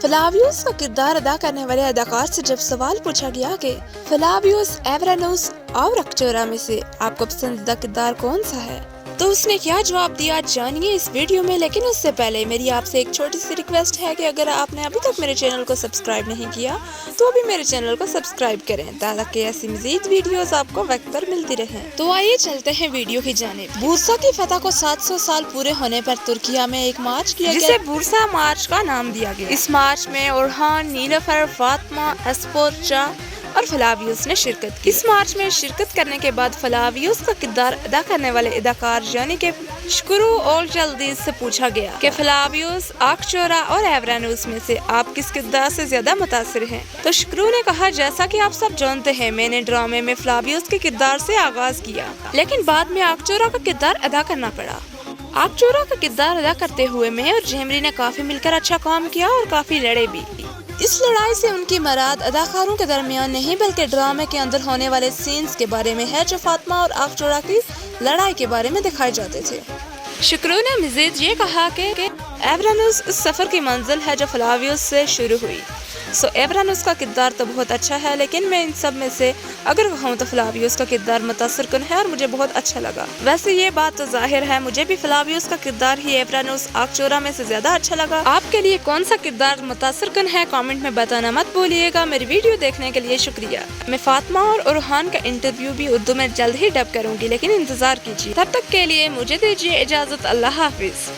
फ्लावियोस का किरदार अदा करने वाले अदाकार से जब सवाल पूछा गया कि फ्लावियोस एवरानोस और अक्चोरा में से आपका पसंदीदा किरदार कौन सा है, तो उसने क्या जवाब दिया जानिए इस वीडियो में। लेकिन उससे पहले मेरी आपसे एक छोटी सी रिक्वेस्ट है कि अगर आपने अभी तक मेरे चैनल को सब्सक्राइब नहीं किया तो अभी मेरे चैनल को सब्सक्राइब करें ताकि ऐसी मजीद वीडियोस आपको वक्त पर मिलती रहें। तो आइए चलते हैं वीडियो की जानिब। बुरसा की फतह को 700 साल पूरे होने पर तुर्किया में एक मार्च किया गया जिसे बुरसा मार्च का नाम दिया गया। इस मार्च में ओरहान, नीलोफर, फातिमा, एस्पोर्चा और फ्लावियोस ने शिरकत की। इस मार्च में शिरकत करने के बाद फ्लावियोस का किरदार अदा करने वाले अदाकार यानी कि शुक्रू ओलजल्दीज से पूछा गया कि फ्लावियोस, आक्चोरा और एवरानोस में से आप किस किरदार से ज्यादा मुतासिर हैं। तो शुक्रू ने कहा, जैसा कि आप सब जानते हैं मैंने ड्रामे में फ्लावियोस के किरदार से आगाज किया, लेकिन बाद में आक्चोरा का किरदार अदा करना पड़ा। आक्चोरा का किरदार अदा करते हुए मैं और जेमरी ने काफी मिलकर अच्छा काम किया और काफी लड़े भी। इस लड़ाई से उनकी मराद अदाकारों के दरमियान नहीं बल्कि ड्रामे के अंदर होने वाले सीन्स के बारे में है जो फातिमा और आक्चोरा की लड़ाई के बारे में दिखाए जाते थे। शुक्रू ने मजीद ये कहा कि एवरानोस उस सफर की मंजिल है जो फ्लावियोस से शुरू हुई। एवरानोस का किरदार तो बहुत अच्छा है, लेकिन मैं इन सब में से अगर कहूँ तो फ्लावियोस का किरदार मुतासिर कुन है और मुझे बहुत अच्छा लगा। वैसे ये बात तो जाहिर है मुझे भी फ्लावियोस का किरदार ही एवरानोस, आक्चोरा में से ज्यादा अच्छा लगा। आपके लिए कौन सा किरदार मुतासिर कुन है कमेंट में बताना मत भूलिएगा। मेरी वीडियो देखने के लिए शुक्रिया। मैं फातिमा और ओरहान का इंटरव्यू भी उर्दू में जल्द ही डब करूँगी, लेकिन इंतजार कीजिए। तब तक के लिए मुझे दीजिए इजाजत। अल्लाह हाफिज।